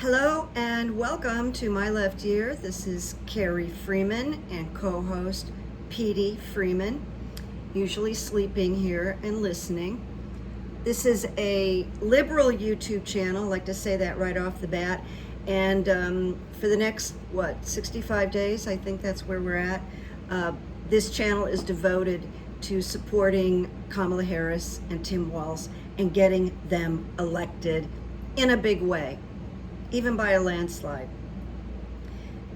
Hello and welcome to My Left Ear. This is Carrie Freeman and co-host Petey Freeman, usually sleeping here and listening. This is a liberal YouTube channel, I like to say that right off the bat. And for the next, 65 days, I think that's where we're at. This channel is devoted to supporting Kamala Harris and Tim Walz and getting them elected in a big way, even by a landslide.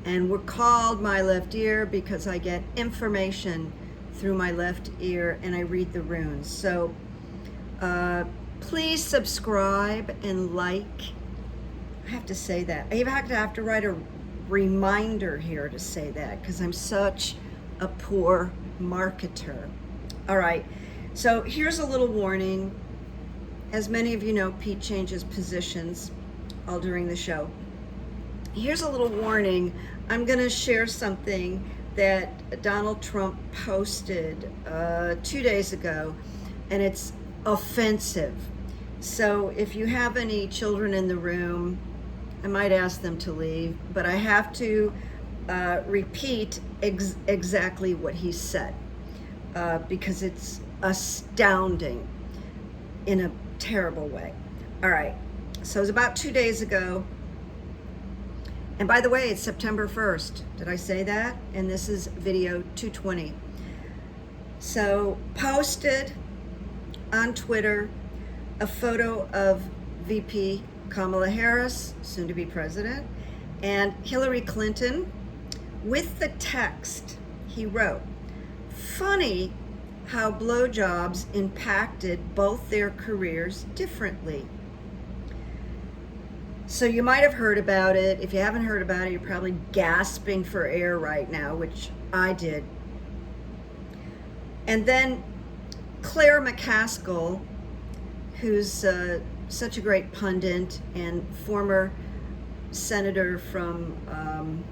And we're called My Left Ear because I get information through my left ear and I read the runes. So please subscribe and like. I have to say that. I even have to write a reminder here to say that because I'm such a poor marketer. All right, so here's a little warning. As many of you know, Pete changes positions all during the show. Here's a little warning. I'm going to share something that Donald Trump posted 2 days ago, and it's offensive. So if you have any children in the room, I might ask them to leave, but I have to repeat exactly what he said because it's astounding in a terrible way. All right. So it was about 2 days ago. And by the way, it's September 1st. Did I say that? And this is video 220. So posted on Twitter a photo of VP Kamala Harris, soon to be president, and Hillary Clinton with the text he wrote, "Funny how blowjobs impacted both their careers differently." So you might have heard about it. If you haven't heard about it, you're probably gasping for air right now, which I did. And then Claire McCaskill, who's such a great pundit and former senator from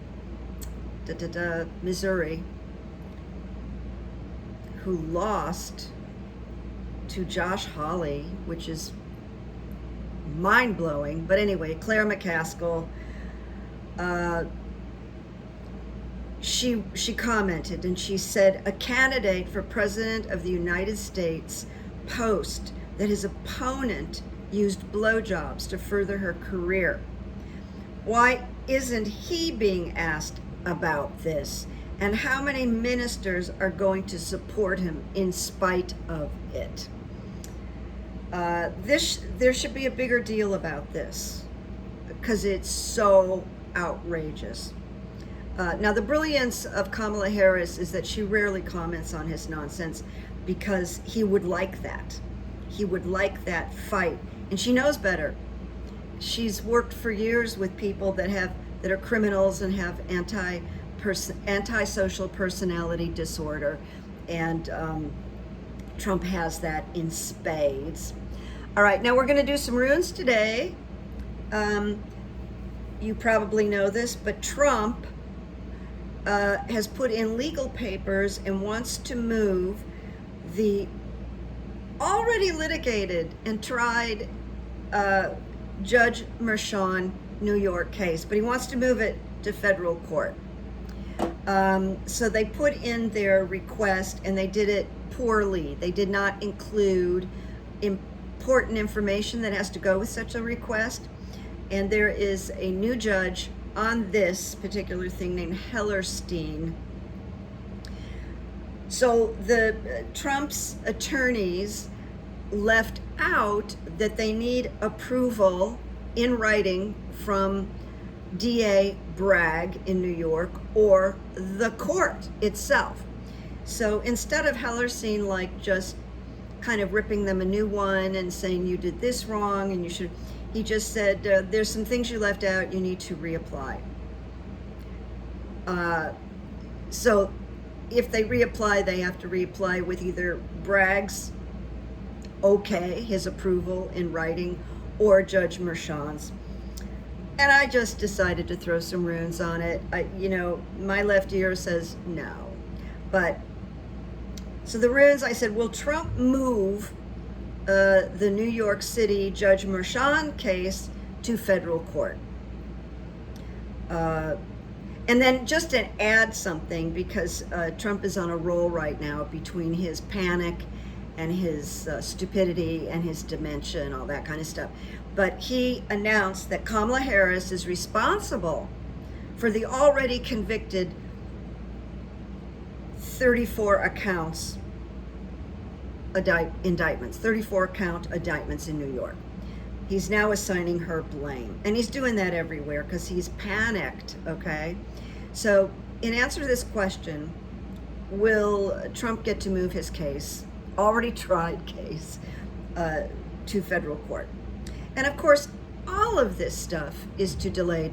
Missouri, who lost to Josh Hawley, which is mind-blowing. But anyway, Claire McCaskill, she commented and she said, "A candidate for president of the United States post that his opponent used blowjobs to further her career. Why isn't he being asked about this? And how many ministers are going to support him in spite of it?" There should be a bigger deal about this because it's so outrageous. Now, the brilliance of Kamala Harris is that she rarely comments on his nonsense because he would like that. He would like that fight, and she knows better. She's worked for years with people that are criminals and have antisocial personality disorder, and Trump has that in spades. All right, now we're going to do some runes today. You probably know this, but Trump has put in legal papers and wants to move the already litigated and tried Judge Merchan New York case, but he wants to move it to federal court. So they put in their request and they did it poorly. They did not include important information that has to go with such a request. And there is a new judge on this particular thing named Hellerstein. So the Trump's attorneys left out that they need approval in writing from DA Bragg in New York or the court itself. So instead of Hellerstein just kind of ripping them a new one and saying you did this wrong and he just said there's some things you left out, you need to reapply. So if they reapply, they have to reapply with either Bragg's his approval in writing, or Judge Merchan's. And I just decided to throw some runes on it. My left ear says no. But, so the runes, I said, will Trump move the New York City Judge Merchan case to federal court? And then just to add something, because Trump is on a roll right now between his panic and his stupidity and his dementia and all that kind of stuff. But he announced that Kamala Harris is responsible for the already convicted 34 accounts indictments, 34 count indictments in New York. He's now assigning her blame. And he's doing that everywhere because he's panicked, okay? So in answer to this question, will Trump get to move his case, already tried case, to federal court? And of course, all of this stuff is to delay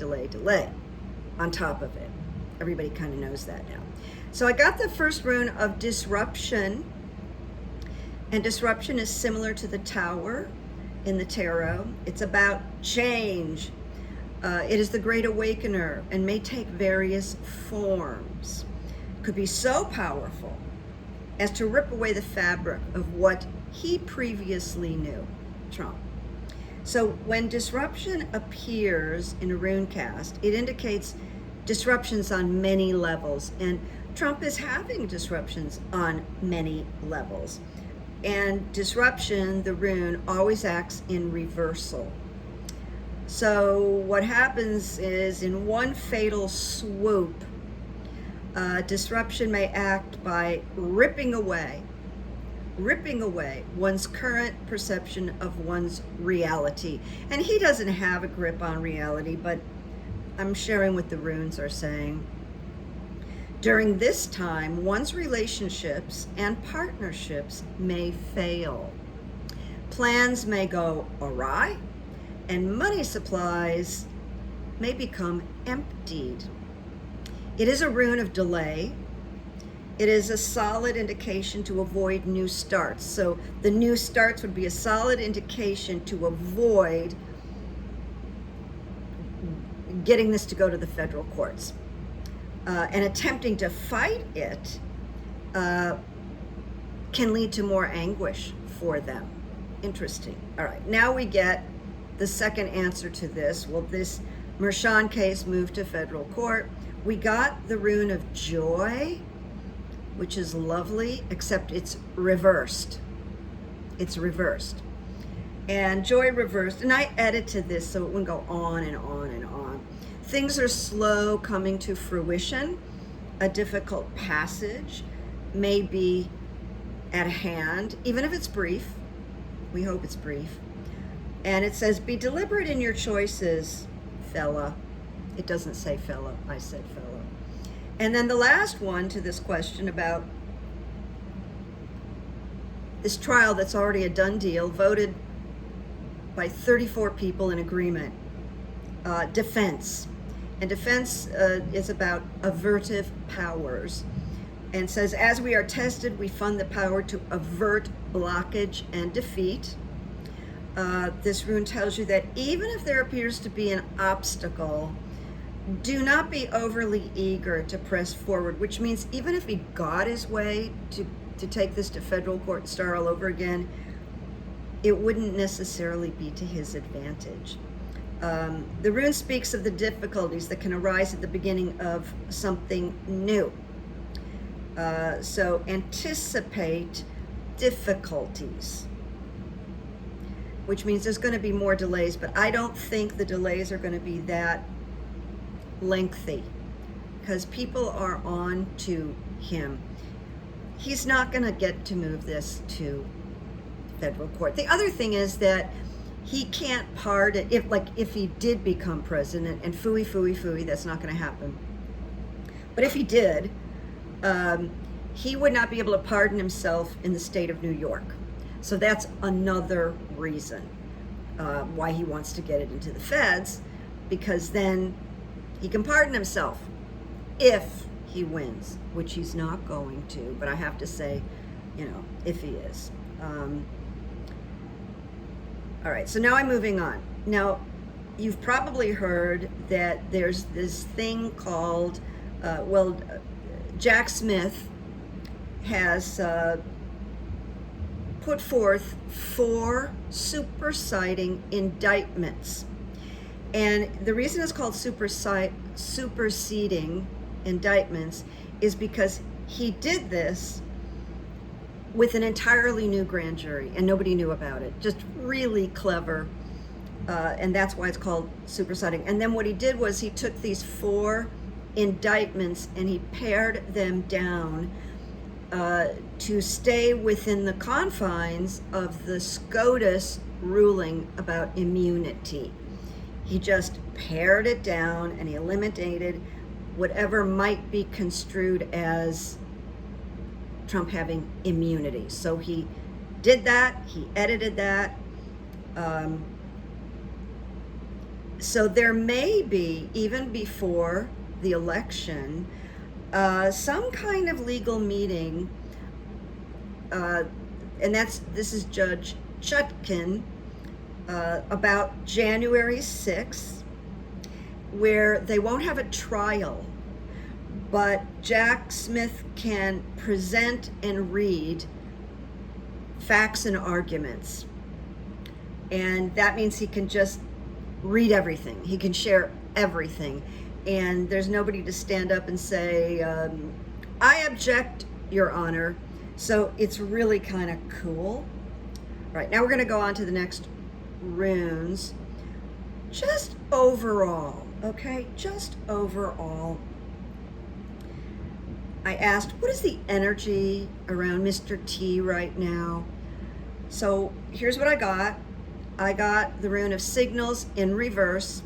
on top of it. Everybody kind of knows that now. So I got the first rune of disruption. And disruption is similar to the Tower in the tarot. It's about change. It is the Great Awakener and may take various forms. Could be so powerful as to rip away the fabric of what he previously knew, Trump. So when disruption appears in a rune cast, it indicates disruptions on many levels. And Trump is having disruptions on many levels. And disruption, the rune, always acts in reversal. So what happens is, in one fatal swoop, disruption may act by ripping away one's current perception of one's reality. And he doesn't have a grip on reality, but I'm sharing what the runes are saying. During this time, one's relationships and partnerships may fail. Plans may go awry, and money supplies may become emptied. It is a rune of delay. It is a solid indication to avoid new starts. So the new starts would be a solid indication to avoid getting this to go to the federal courts. And attempting to fight it can lead to more anguish for them. Interesting. All right, now we get the second answer to this. Will this Mershon case move to federal court? We got the rune of joy, which is lovely, except it's reversed. It's reversed. And joy reversed, and I edited this so it wouldn't go on and on and on. Things are slow coming to fruition. A difficult passage may be at hand, even if it's brief. We hope it's brief. And it says, be deliberate in your choices, fella. It doesn't say fella, I said fella. And then the last one to this question about this trial that's already a done deal, voted by 34 people in agreement. Defense. And defense is about avertive powers, and says, as we are tested, we fund the power to avert blockage and defeat. This rune tells you that even if there appears to be an obstacle, do not be overly eager to press forward, which means even if he got his way to take this to federal court and start all over again, it wouldn't necessarily be to his advantage. The rune speaks of the difficulties that can arise at the beginning of something new. So anticipate difficulties, which means there's going to be more delays, but I don't think the delays are going to be that lengthy because people are on to him. He's not going to get to move this to federal court. The other thing is that he can't pardon, if he did become president, and phooey, that's not going to happen. But if he did, he would not be able to pardon himself in the state of New York. So that's another reason why he wants to get it into the feds, because then he can pardon himself if he wins, which he's not going to, but I have to say, if he is. All right, so now I'm moving on. Now, you've probably heard that there's this thing called, Jack Smith has put forth 4 superseding indictments. And the reason it's called superseding indictments is because he did this with an entirely new grand jury and nobody knew about it. Just really clever. And that's why it's called superseding. And then what he did was he took these 4 indictments and he pared them down to stay within the confines of the SCOTUS ruling about immunity. He just pared it down and he eliminated whatever might be construed as Trump having immunity. So he did that, he edited that. So there may be, even before the election, some kind of legal meeting, and this is Judge Chutkan, about January 6th, where they won't have a trial, but Jack Smith can present and read facts and arguments. And that means he can just read everything. He can share everything. And there's nobody to stand up and say, I object, Your Honor. So it's really kind of cool. All right, now we're going to go on to the next runes. Just overall, okay? Just overall. I asked, what is the energy around Mr. T right now? So here's what I got. I got the rune of signals in reverse.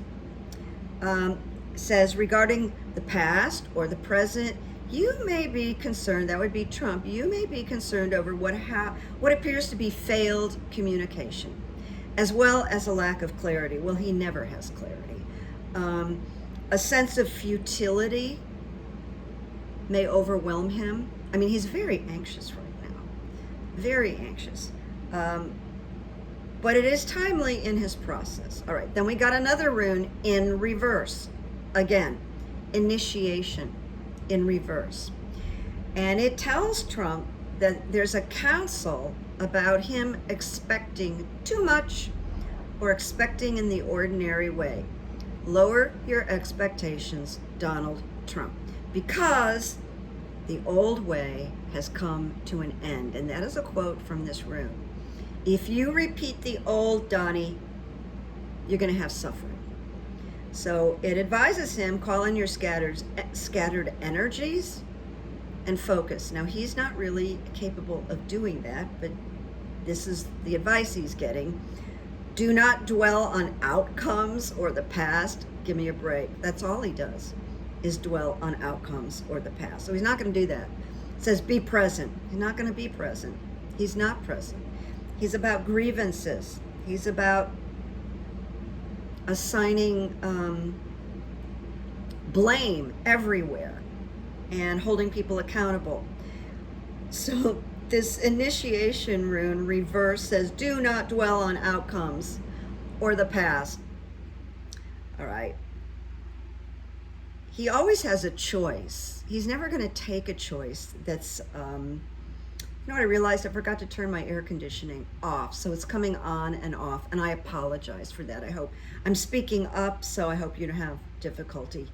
Says, regarding the past or the present, you may be concerned, that would be Trump, you may be concerned over what appears to be failed communication, as well as a lack of clarity. Well, he never has clarity. A sense of futility may overwhelm him. I mean, he's very anxious right now, very anxious. But it is timely in his process. All right, then we got another rune in reverse. Again, initiation in reverse. And it tells Trump that there's a counsel about him expecting too much or expecting in the ordinary way. Lower your expectations, Donald Trump, because the old way has come to an end. And that is a quote from this rune. If you repeat the old, Donnie, you're going to have suffering. So it advises him, call in your scattered energies and focus. Now, he's not really capable of doing that, but this is the advice he's getting. Do not dwell on outcomes or the past. Give me a break. That's all he does, is dwell on outcomes or the past. So he's not going to do that. It says be present. He's not going to be present. He's not present. He's about grievances. He's about assigning blame everywhere and holding people accountable. So this initiation rune reverse says, do not dwell on outcomes or the past. All right. He always has a choice. He's never going to take a choice that's, you know what I realized? I forgot to turn my air conditioning off, so it's coming on and off, and I apologize for that. I'm speaking up, so I hope you don't have difficulty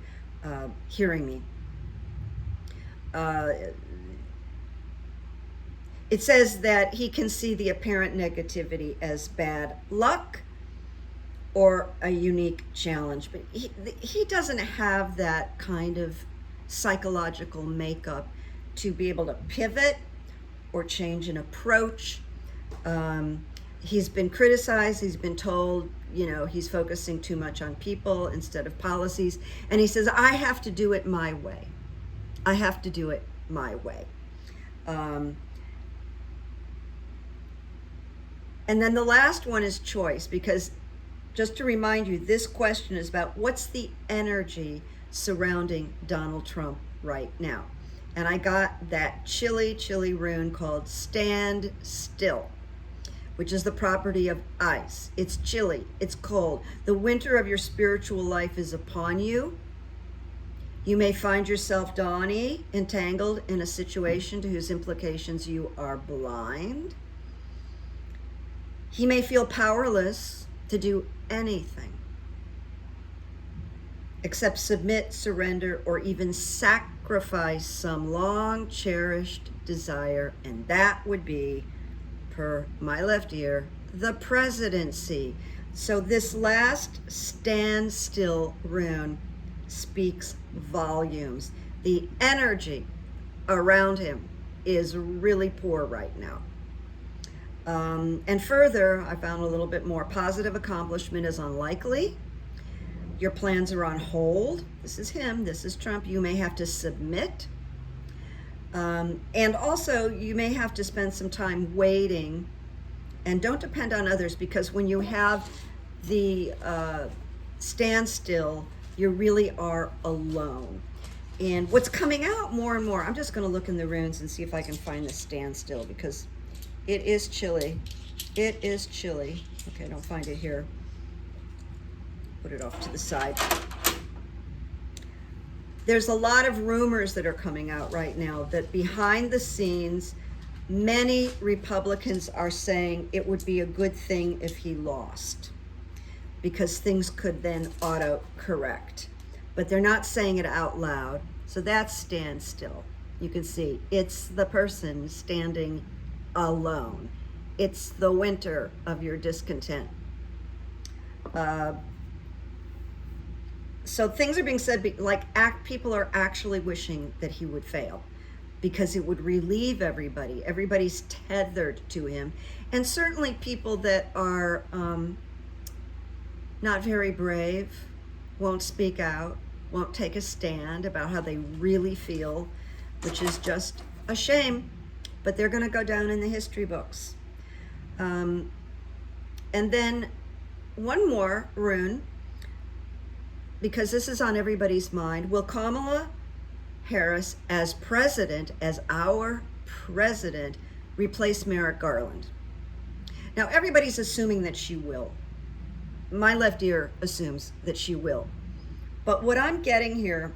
hearing me. It says that he can see the apparent negativity as bad luck or a unique challenge, but he doesn't have that kind of psychological makeup to be able to pivot or change an approach. He's been criticized. He's been told, you know, he's focusing too much on people instead of policies. And he says, I have to do it my way. I have to do it my way. And then the last one is choice, because just to remind you, this question is about what's the energy surrounding Donald Trump right now. And I got that chilly rune called Stand Still, which is the property of ice. It's chilly, it's cold. The winter of your spiritual life is upon you. You may find yourself, Donnie, entangled in a situation to whose implications you are blind. He may feel powerless to do anything. accept, submit, surrender, or even sacrifice some long cherished desire, and that would be, per my left ear, the presidency. So this last standstill rune speaks volumes. The energy around him is really poor right now. And further, I found a little bit more. Positive accomplishment is unlikely. Your plans are on hold. This is him, this is Trump. You may have to submit. And also, you may have to spend some time waiting. And don't depend on others, because when you have the standstill, you really are alone. And what's coming out more and more, I'm just going to look in the runes and see if I can find the standstill, because it is chilly. It is chilly. Okay, I don't find it here. Put it off to the side. There's a lot of rumors that are coming out right now that behind the scenes, many Republicans are saying it would be a good thing if he lost, because things could then auto-correct. But they're not saying it out loud. So that's standstill. You can see it's the person standing alone. It's the winter of your discontent. So things are being said, like people are actually wishing that he would fail, because it would relieve everybody. Everybody's tethered to him. And certainly people that are not very brave, won't speak out, won't take a stand about how they really feel, which is just a shame, but they're going to go down in the history books. And then one more rune, because this is on everybody's mind. Will Kamala Harris, as president, as our president, replace Merrick Garland? Now, everybody's assuming that she will. My left ear assumes that she will. But what I'm getting here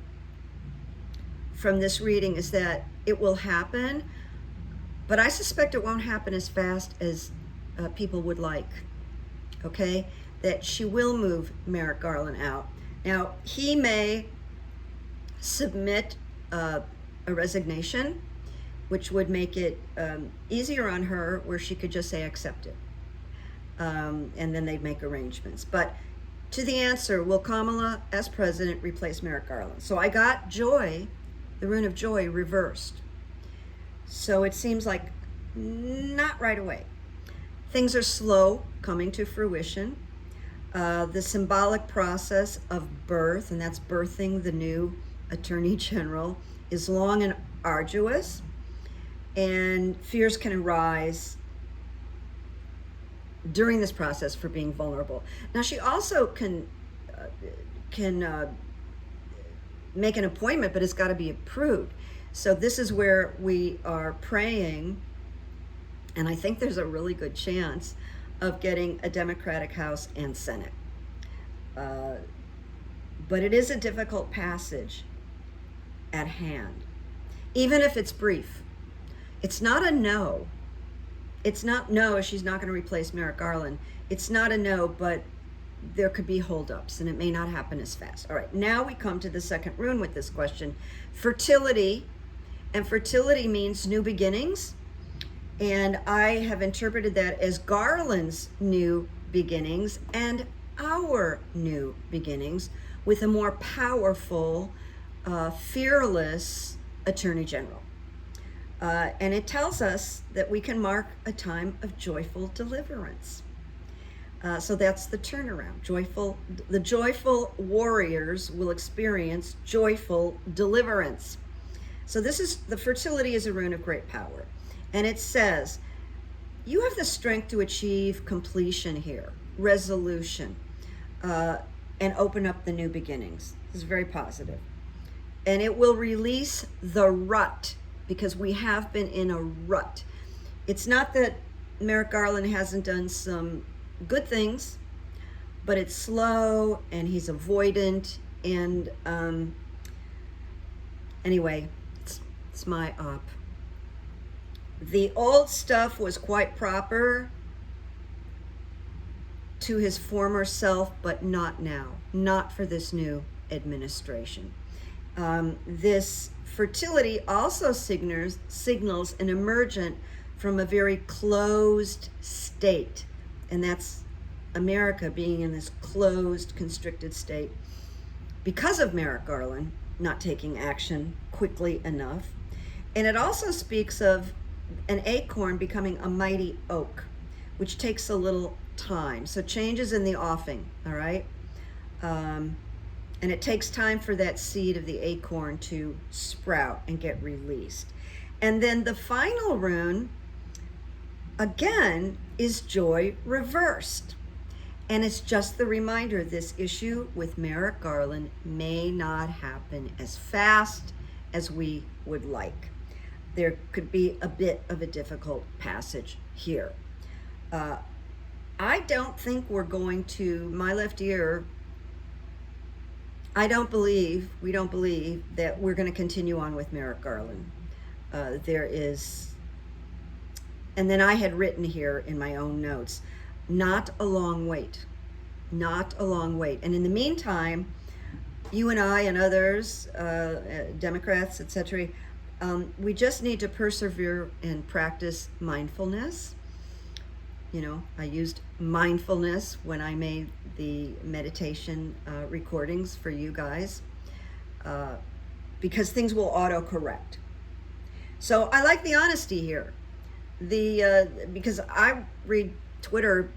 from this reading is that it will happen, but I suspect it won't happen as fast as people would like, okay? That she will move Merrick Garland out. Now, he may submit a resignation, which would make it easier on her, where she could just say accept it. And then they'd make arrangements. But to the answer, will Kamala, as president, replace Merrick Garland? So I got joy, the rune of joy, reversed. So it seems like not right away. Things are slow coming to fruition. The symbolic process of birth, and that's birthing the new Attorney General, is long and arduous, and fears can arise during this process for being vulnerable. Now, she also can make an appointment, but it's got to be approved. So this is where we are praying, and I think there's a really good chance of getting a Democratic House and Senate. But it is a difficult passage at hand, even if it's brief. It's not a no. It's not no, she's not going to replace Merrick Garland. It's not a no, but there could be holdups, and it may not happen as fast. All right, now we come to the second rune with this question. Fertility, and fertility means new beginnings. And I have interpreted that as Garland's new beginnings and our new beginnings with a more powerful, fearless Attorney General. And it tells us that we can mark a time of joyful deliverance. So that's the turnaround. The joyful warriors will experience joyful deliverance. So the fertility is a rune of great power. And it says, you have the strength to achieve completion here, resolution, and open up the new beginnings. This is very positive. And it will release the rut, because we have been in a rut. It's not that Merrick Garland hasn't done some good things, but it's slow and he's avoidant. And anyway, it's my op. The old stuff was quite proper to his former self, but not now, not for this new administration. This fertility also signals an emergent from a very closed state, and that's America being in this closed, constricted state because of Merrick Garland not taking action quickly enough. And it also speaks of an acorn becoming a mighty oak, which takes a little time. So changes in the offing, all right? And it takes time for that seed of the acorn to sprout and get released. And then the final rune, again, is joy reversed. And it's just the reminder this issue with Merrick Garland may not happen as fast as we would like. There could be a bit of a difficult passage here. I don't think we're going to, my left ear, we don't believe that we're going to continue on with Merrick Garland. There is, and then I had written here in my own notes, not a long wait, not a long wait. And in the meantime, you and I and others, Democrats, etc., we just need to persevere and practice mindfulness. You know, I used mindfulness when I made the meditation recordings for you guys, because things will auto-correct. So I like the honesty here. Because I read Twitter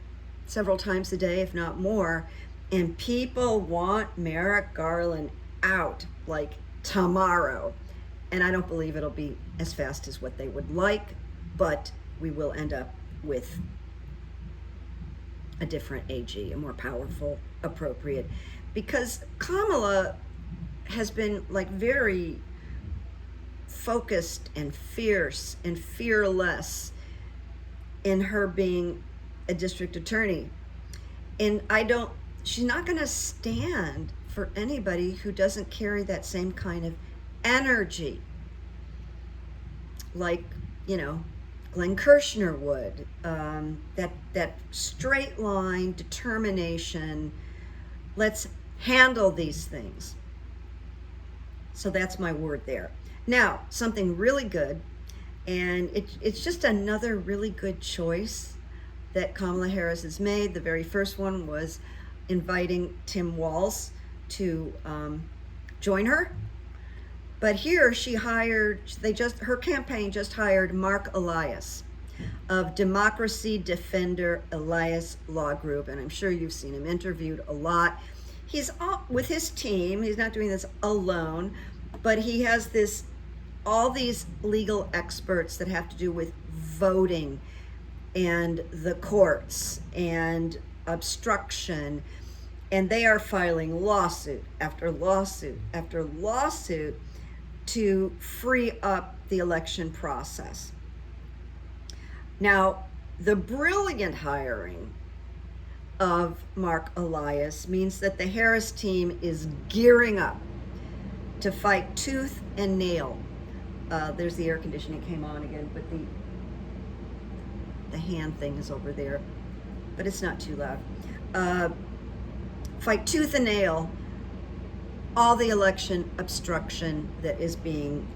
several times a day, if not more, and people want Merrick Garland out like tomorrow. And I don't believe it'll be as fast as what they would like, but we will end up with a different AG, a more powerful, appropriate, because Kamala has been like very focused and fierce and fearless in her being a district attorney. And she's not going to stand for anybody who doesn't carry that same kind of energy. Like, you know, Glenn Kirshner would, that straight line determination, let's handle these things. So that's my word there. Now, something really good, and it's just another really good choice that Kamala Harris has made. The very first one was inviting Tim Walz to join her. But here her campaign just hired Mark Elias of Democracy Defender Elias Law Group, and I'm sure you've seen him interviewed a lot. He's with his team. He's not doing this alone, but he has all these legal experts that have to do with voting and the courts and obstruction, and they are filing lawsuit after lawsuit after lawsuit to free up the election process. Now, the brilliant hiring of Mark Elias means that the Harris team is gearing up to fight tooth and nail. There's the air conditioning came on again, but the hand thing is over there, but it's not too loud. Fight tooth and nail all the election obstruction that is being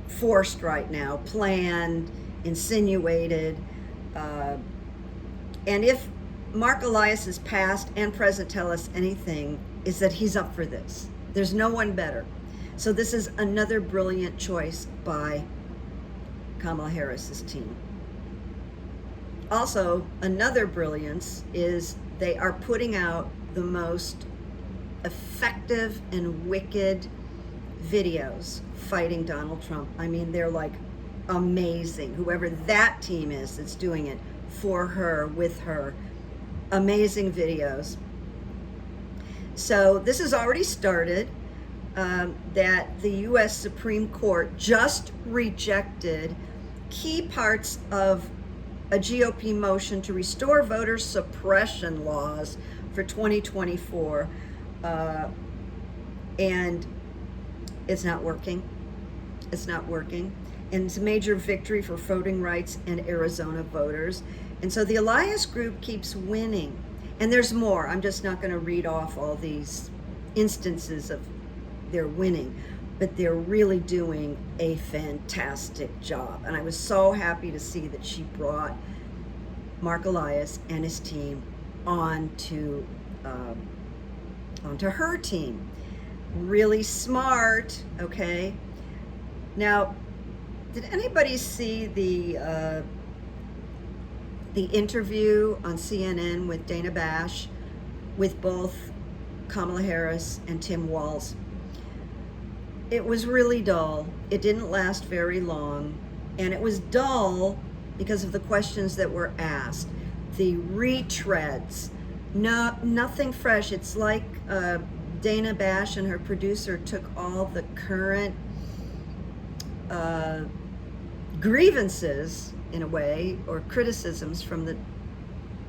forced right now, planned, insinuated. And if Mark Elias's past and present tell us anything, is that he's up for this. There's no one better. So this is another brilliant choice by Kamala Harris's team. Also, another brilliance is they are putting out the most effective and wicked videos fighting Donald Trump. I mean, they're like amazing. Whoever that team is that's doing it for her, with her, amazing videos. So this has already started, that the U.S. Supreme Court just rejected key parts of a GOP motion to restore voter suppression laws for 2024. And it's not working. It's not working. And it's a major victory for voting rights and Arizona voters. And so the Elias Group keeps winning. And there's more. I'm just not going to read off all these instances of their winning, but they're really doing a fantastic job. And I was so happy to see that she brought Mark Elias and his team onto her team. Really smart, okay? Now, did anybody see the interview on CNN with Dana Bash with both Kamala Harris and Tim Walz? It was really dull. It didn't last very long, and it was dull because of the questions that were asked. The retreads, nothing fresh. It's like Dana Bash and her producer took all the current grievances, in a way, or criticisms from the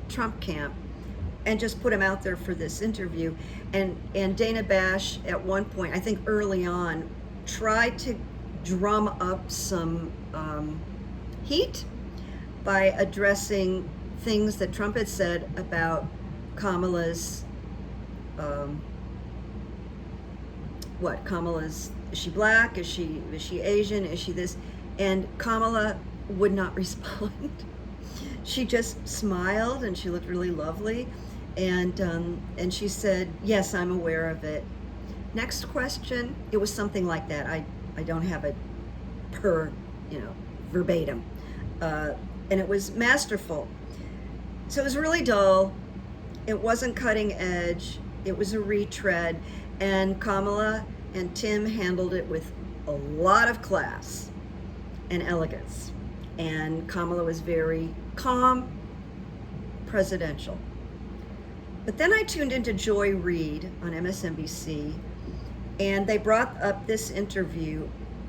Trump camp, and just put them out there for this interview. And Dana Bash, at one point, I think early on, tried to drum up some heat by addressing things that Trump had said about Kamala's, Kamala's, is she black? Is she Asian? Is she this? And Kamala would not respond. She just smiled, and she looked really lovely, and she said, "Yes, I'm aware of it." Next question, it was something like that. I don't have it per, verbatim, and it was masterful. So it was really dull. It wasn't cutting edge. It was a retread, and Kamala and Tim handled it with a lot of class and elegance. And Kamala was very calm, presidential. But then I tuned into Joy Reid on MSNBC, and they brought up this interview,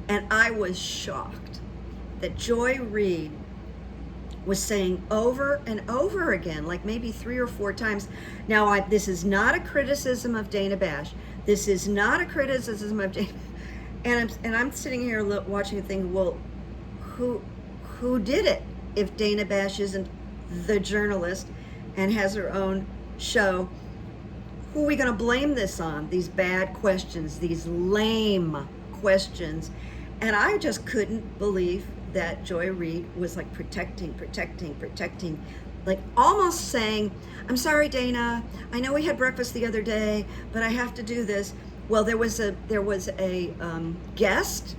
and I was shocked that Joy Reid was saying over and over again, like maybe 3 or 4 times. Now, this is not a criticism of Dana Bash. This is not a criticism of Dana. And I'm sitting here watching and thinking, well, who did it? If Dana Bash isn't the journalist and has her own show, who are we going to blame this on? These bad questions, these lame questions. And I just couldn't believe that Joy Reid was like protecting, like almost saying, "I'm sorry, Dana, I know we had breakfast the other day, but I have to do this." Well, there was a guest,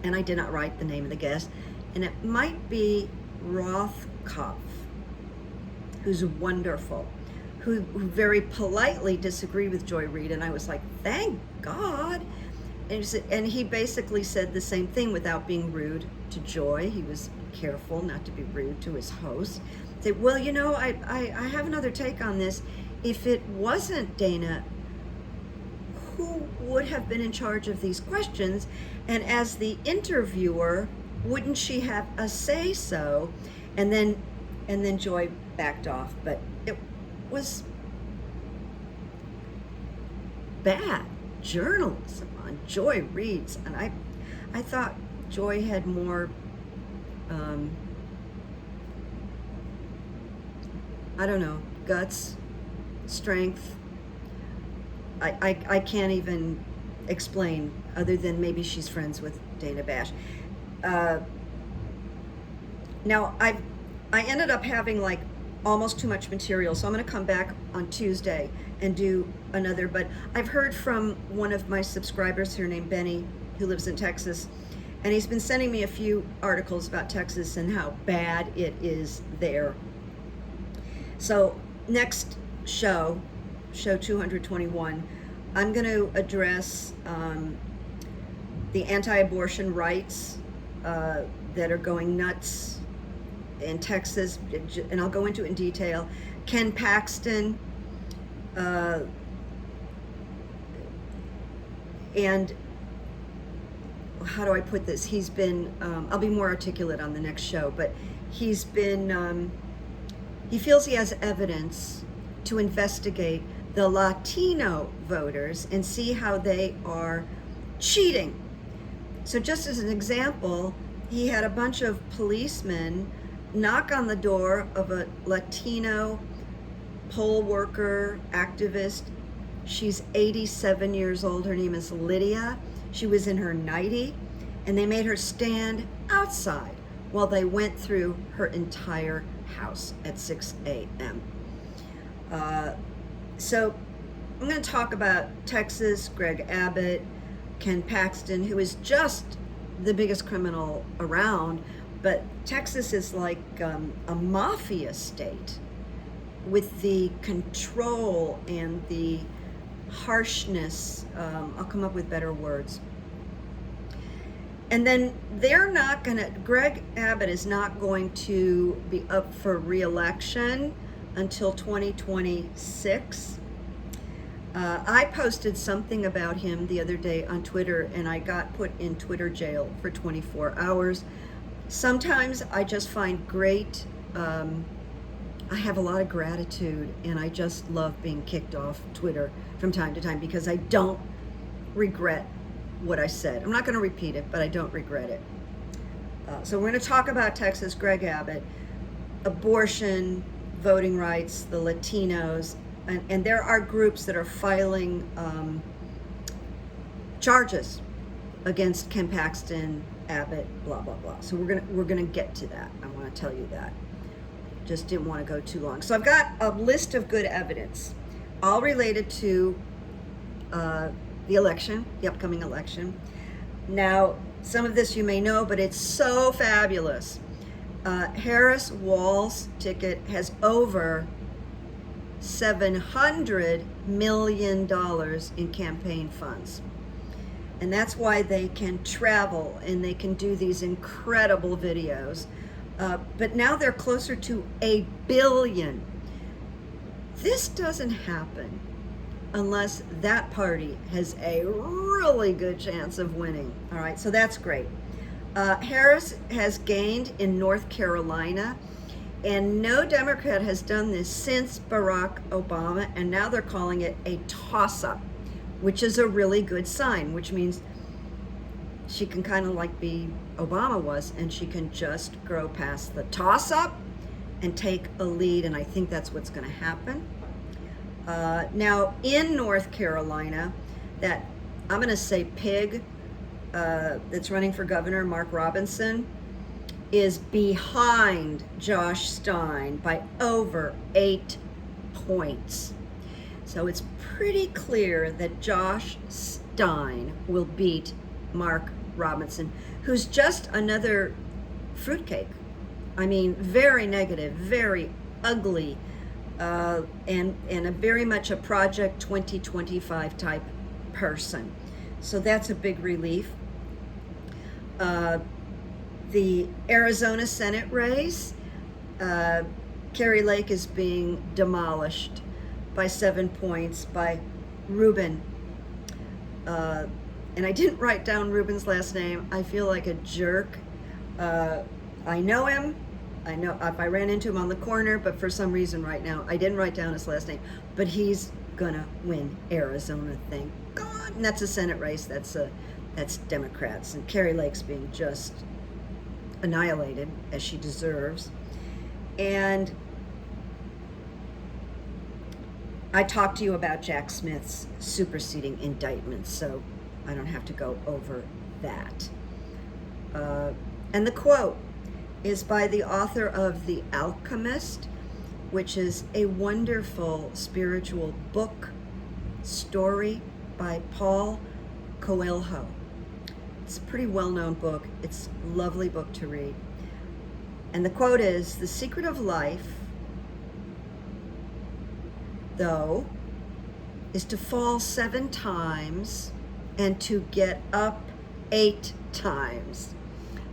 and I did not write the name of the guest, and it might be Rothkopf, who's wonderful, who very politely disagreed with Joy Reid, and I was like, thank God. And he basically said the same thing without being rude to Joy. He was careful not to be rude to his host. Said, well, I have another take on this. If it wasn't Dana, who would have been in charge of these questions? And as the interviewer, wouldn't she have a say so? And then Joy backed off, but it was bad journalism on Joy Reid's, and I thought Joy had more I don't know, guts, strength. I can't even explain, other than maybe she's friends with Dana Bash. Now I ended up having like almost too much material, so I'm going to come back on Tuesday and do another. But I've heard from one of my subscribers here named Benny, who lives in Texas, and he's been sending me a few articles about Texas and how bad it is there. So next show 221, I'm going to address the anti-abortion rights that are going nuts in Texas, and I'll go into it in detail. Ken Paxton, and how do I put this? He's been, I'll be more articulate on the next show, but he's been, he feels he has evidence to investigate the Latino voters and see how they are cheating. So just as an example, he had a bunch of policemen knock on the door of a Latino poll worker, activist, She's 87 years old. Her name is Lydia. She was in her 90, and they made her stand outside while they went through her entire house at 6 a.m. So I'm going to talk about Texas, Greg Abbott, Ken Paxton, who is just the biggest criminal around, but Texas is like a mafia state with the control and the harshness. I'll come up with better words. And then they're not gonna, Greg Abbott is not going to be up for re-election until 2026. I posted something about him the other day on Twitter, and I got put in Twitter jail for 24 hours. Sometimes I just find great, I have a lot of gratitude, and I just love being kicked off Twitter from time to time because I don't regret what I said. I'm not going to repeat it, but I don't regret it. So we're going to talk about Texas, Greg Abbott, abortion, voting rights, the Latinos, and there are groups that are filing charges against Ken Paxton, Abbott, blah blah blah. So we're gonna get to that. I want to tell you that. Just didn't want to go too long. So I've got a list of good evidence, all related to the election, the upcoming election. Now, some of this you may know, but it's so fabulous. Harris Wall's ticket has over $700 million in campaign funds. And that's why they can travel and they can do these incredible videos. But now they're closer to $1 billion. This doesn't happen unless that party has a really good chance of winning. All right, so that's great. Harris has gained in North Carolina, and no Democrat has done this since Barack Obama, and now they're calling it a toss-up, which is a really good sign, which means she can kind of like be Obama was, and she can just grow past the toss-up and take a lead, and I think that's what's going to happen. Now, in North Carolina, that I'm going to say pig that's running for governor, Mark Robinson, is behind Josh Stein by over 8 points. So it's pretty clear that Josh Stein will beat Mark Robinson, who's just another fruitcake. I mean, very negative, very ugly, and a very much a Project 2025 type person. So that's a big relief. The Arizona Senate race, Carrie Lake is being demolished by 7 points by Rubin. And I didn't write down Rubin's last name. I feel like a jerk. I know him. I know if I ran into him on the corner, but for some reason right now, I didn't write down his last name. But he's gonna win Arizona, thank God. And that's a Senate race. That's Democrats. And Carrie Lake's being just annihilated, as she deserves. And I talked to you about Jack Smith's superseding indictments, so I don't have to go over that. And the quote is by the author of The Alchemist, which is a wonderful spiritual book story by Paul Coelho. It's a pretty well-known book. It's a lovely book to read. And the quote is, "The secret of life, though, is to fall 7 times and to get up 8 times."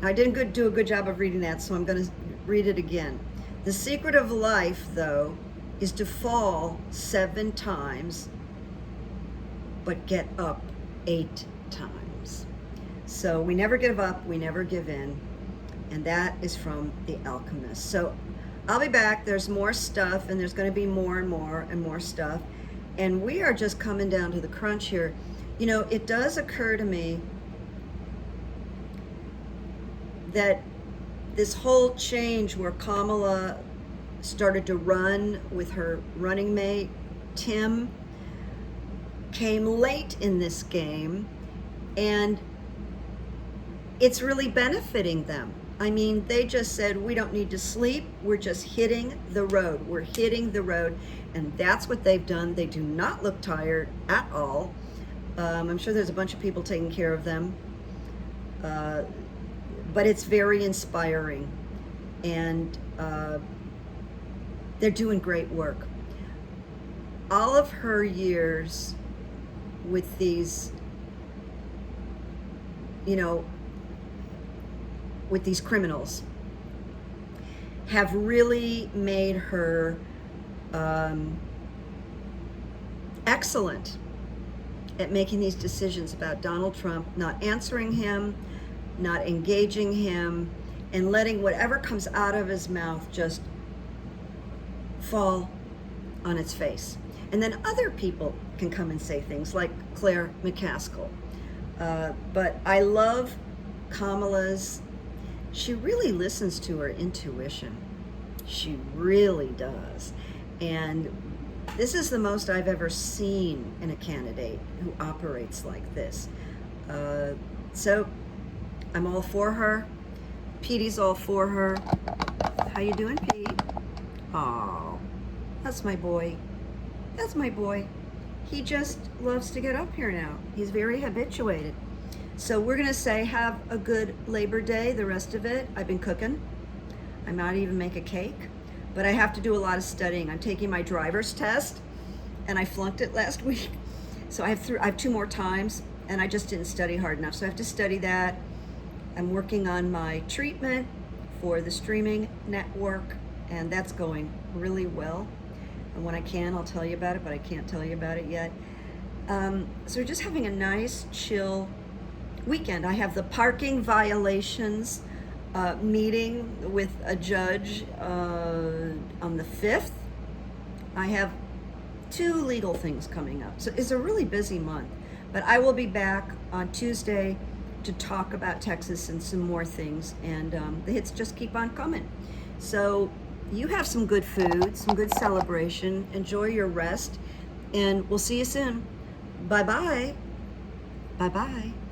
Now, I didn't do a good job of reading that, so I'm going to read it again. "The secret of life, though, is to fall 7 times, but get up 8 times. So we never give up, we never give in. And that is from The Alchemist. So I'll be back. There's more stuff, and there's going to be more and more and more stuff. And we are just coming down to the crunch here. You know, it does occur to me that this whole change where Kamala started to run with her running mate, Tim, came late in this game, and it's really benefiting them. I mean, they just said, we don't need to sleep. We're just hitting the road. We're hitting the road. And that's what they've done. They do not look tired at all. I'm sure there's a bunch of people taking care of them. But it's very inspiring. And they're doing great work. All of her years with these, you know, with these criminals have really made her excellent at making these decisions about Donald Trump, not answering him, not engaging him, and letting whatever comes out of his mouth just fall on its face. And then other people can come and say things like Claire McCaskill. But I love Kamala's, she really listens to her intuition. She really does. And this is the most I've ever seen in a candidate who operates like this. So I'm all for her. Petey's all for her. How you doing, Pete? Oh, that's my boy. That's my boy. He just loves to get up here now. He's very habituated. So we're gonna say have a good Labor Day, the rest of it. I've been cooking. I might even make a cake, but I have to do a lot of studying. I'm taking my driver's test, and I flunked it last week. So I have 2 more times, and I just didn't study hard enough. So I have to study that. I'm working on my treatment for the streaming network, and that's going really well. And when I can, I'll tell you about it, but I can't tell you about it yet. So we're just having a nice, chill weekend. I have the parking violations meeting with a judge on the 5th. I have 2 legal things coming up. So it's a really busy month, but I will be back on Tuesday to talk about Texas and some more things, and the hits just keep on coming. So you have some good food, some good celebration, enjoy your rest, and we'll see you soon. Bye-bye. Bye-bye.